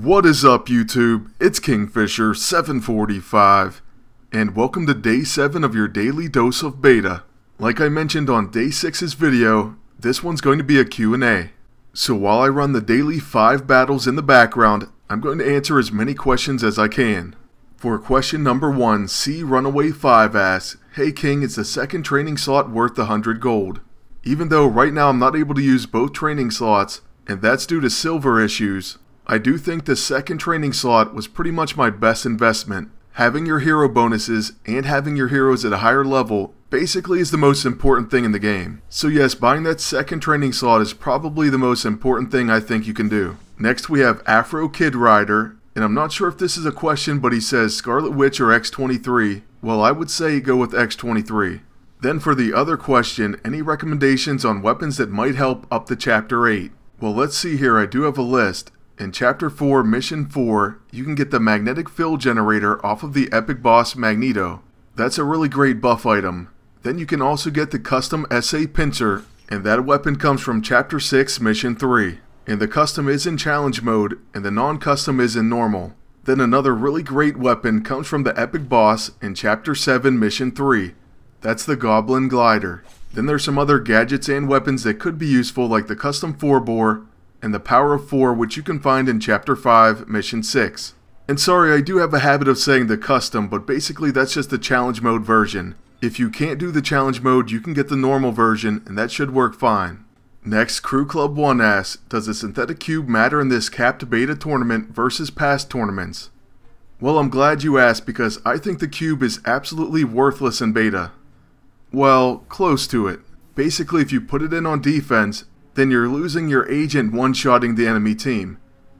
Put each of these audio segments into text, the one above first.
What is up, YouTube? It's Kingfisher745, and welcome to Day 7 of your daily dose of beta. Like I mentioned on Day 6's video, this one's going to be a Q&A. So while I run the daily 5 battles in the background, I'm going to answer as many questions as I can. For question number 1, C Runaway 5 asks, "Hey King, is the second training slot worth the 100 gold? Even though right now I'm not able to use both training slots, and that's due to silver issues, I do think the second training slot was pretty much my best investment. Having your hero bonuses and having your heroes at a higher level basically is the most important thing in the game. So yes, buying that second training slot is probably the most important thing I think you can do." Next we have Afro Kid Rider, and I'm not sure if this is a question, but he says Scarlet Witch or X-23. Well, I would say go with X-23. Then for the other question, any recommendations on weapons that might help up to Chapter 8? Well, let's see here, I do have a list. In Chapter 4, Mission 4, you can get the Magnetic Fill Generator off of the epic boss Magneto. That's a really great buff item. Then you can also get the custom SA Pincer, and that weapon comes from Chapter 6, Mission 3. And the custom is in challenge mode, and the non-custom is in normal. Then another really great weapon comes from the epic boss in Chapter 7, Mission 3. That's the Goblin Glider. Then there's some other gadgets and weapons that could be useful, like the custom 4-bore, and the Power of 4, which you can find in Chapter 5, Mission 6. And sorry, I do have a habit of saying the custom, but basically that's just the challenge mode version. If you can't do the challenge mode, you can get the normal version, and that should work fine. Next, Crew Club 1 asks, does the synthetic cube matter in this capped beta tournament versus past tournaments? Well, I'm glad you asked, because I think the cube is absolutely worthless in beta. Well, close to it. Basically, if you put it in on defense, then you're losing your agent one-shotting the enemy team.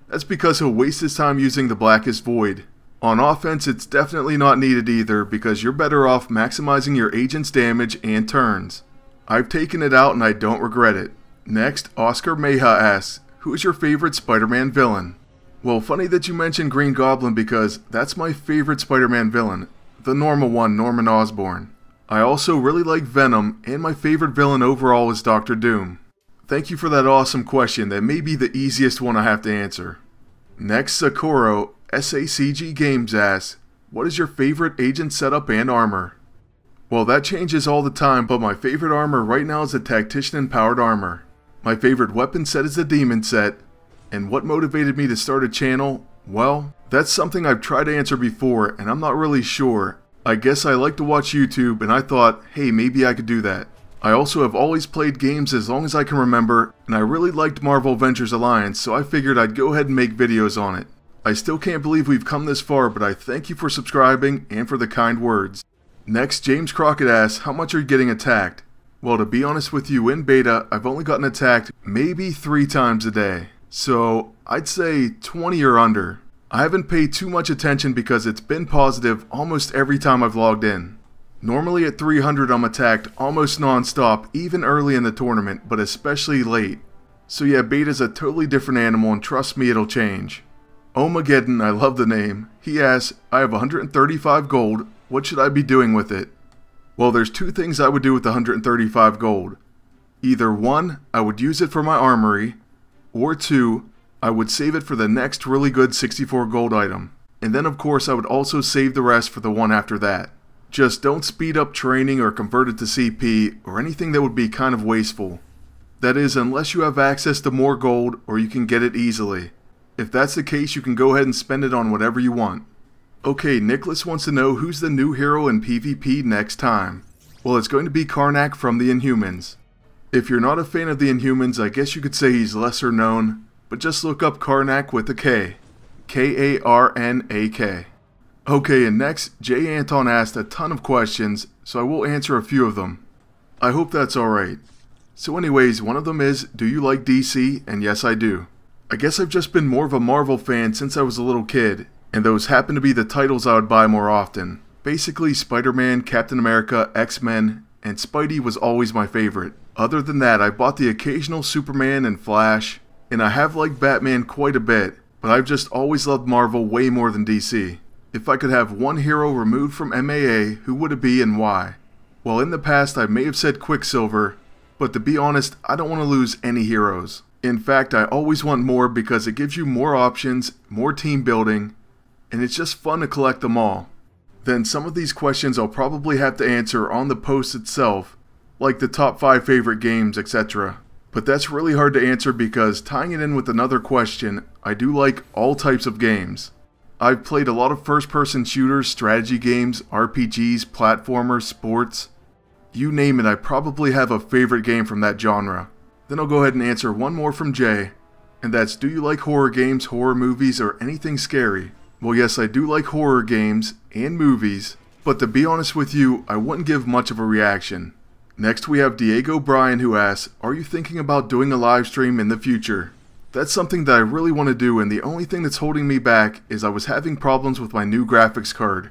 That's because he'll waste his time using the Blackest Void. On offense, it's definitely not needed either, because you're better off maximizing your agent's damage and turns. I've taken it out and I don't regret it. Next, Oscar Meja asks, who is your favorite Spider-Man villain? Well, funny that you mentioned Green Goblin, because that's my favorite Spider-Man villain, the normal one, Norman Osborn. I also really like Venom, and my favorite villain overall is Dr. Doom. Thank you for that awesome question. That may be the easiest one I have to answer. Next, Sakuro SACG Games asks, what is your favorite agent setup and armor? Well, that changes all the time, but my favorite armor right now is the Tactician Empowered Armor. My favorite weapon set is the Demon set. And what motivated me to start a channel? Well, that's something I've tried to answer before, and I'm not really sure. I guess I like to watch YouTube, and I thought, hey, maybe I could do that. I also have always played games as long as I can remember, and I really liked Marvel Avengers Alliance, so I figured I'd go ahead and make videos on it. I still can't believe we've come this far, but I thank you for subscribing and for the kind words. Next, James Crockett asks, how much are you getting attacked? Well, to be honest with you, in beta, I've only gotten attacked maybe 3 times a day. So, I'd say 20 or under. I haven't paid too much attention because it's been positive almost every time I've logged in. Normally at 300 I'm attacked almost non-stop, even early in the tournament, but especially late. So yeah, beta's a totally different animal, and trust me, it'll change. Omageddon, I love the name. He asks, I have 135 gold, what should I be doing with it? Well, there's 2 things I would do with the 135 gold. Either 1, I would use it for my armory, or 2, I would save it for the next really good 64 gold item. And then of course I would also save the rest for the one after that. Just don't speed up training or convert it to CP or anything that would be kind of wasteful. That is, unless you have access to more gold or you can get it easily. If that's the case, you can go ahead and spend it on whatever you want. Okay, Nicholas wants to know who's the new hero in PvP next time. Well, it's going to be Karnak from the Inhumans. If you're not a fan of the Inhumans, I guess you could say he's lesser known, but just look up Karnak with a K. K-A-R-N-A-K. Okay, and next, Jay Anton asked a ton of questions, so I will answer a few of them. I hope that's alright. So anyways, one of them is, do you like DC? And yes, I do. I guess I've just been more of a Marvel fan since I was a little kid, and those happen to be the titles I would buy more often. Basically, Spider-Man, Captain America, X-Men, and Spidey was always my favorite. Other than that, I bought the occasional Superman and Flash, and I have liked Batman quite a bit, but I've just always loved Marvel way more than DC. If I could have one hero removed from MAA, who would it be and why? Well, in the past I may have said Quicksilver, but to be honest, I don't want to lose any heroes. In fact, I always want more because it gives you more options, more team building, and it's just fun to collect them all. Then some of these questions I'll probably have to answer on the post itself, like the top 5 favorite games, etc. But that's really hard to answer because tying it in with another question, I do like all types of games. I've played a lot of first-person shooters, strategy games, RPGs, platformers, sports. You name it, I probably have a favorite game from that genre. Then I'll go ahead and answer one more from Jay, and that's, do you like horror games, horror movies, or anything scary? Well, yes, I do like horror games and movies, but to be honest with you, I wouldn't give much of a reaction. Next we have Diego Bryan, who asks, are you thinking about doing a live stream in the future? That's something that I really want to do, and the only thing that's holding me back is I was having problems with my new graphics card.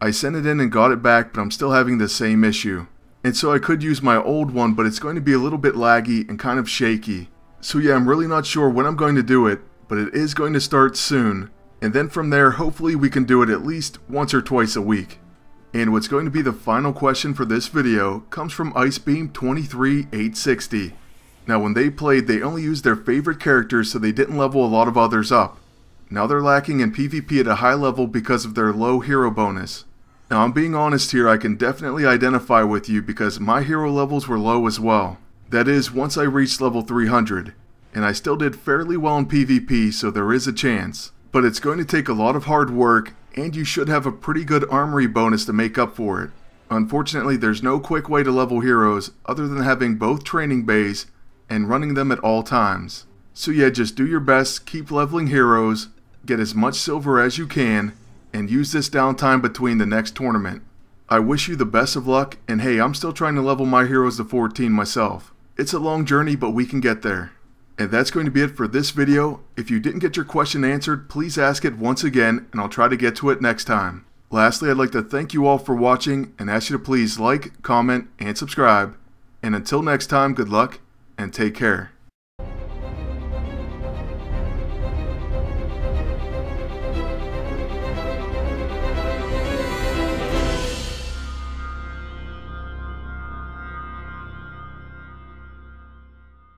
I sent it in and got it back, but I'm still having the same issue. And so I could use my old one, but it's going to be a little bit laggy and kind of shaky. So yeah, I'm really not sure when I'm going to do it, but it is going to start soon. And then from there, hopefully we can do it at least once or twice a week. And what's going to be the final question for this video comes from IceBeam23860. Now when they played, they only used their favorite characters, so they didn't level a lot of others up. Now they're lacking in PvP at a high level because of their low hero bonus. Now I'm being honest here, I can definitely identify with you because my hero levels were low as well. That is, once I reached level 300. And I still did fairly well in PvP, so there is a chance. But it's going to take a lot of hard work, and you should have a pretty good armory bonus to make up for it. Unfortunately, there's no quick way to level heroes other than having both training bays and running them at all times. So yeah, just do your best, keep leveling heroes, get as much silver as you can, and use this downtime between the next tournament. I wish you the best of luck, and hey, I'm still trying to level my heroes to 14 myself. It's a long journey, but we can get there. And that's going to be it for this video. If you didn't get your question answered, please ask it once again, and I'll try to get to it next time. Lastly, I'd like to thank you all for watching, and ask you to please like, comment, and subscribe. And until next time, good luck, and take care.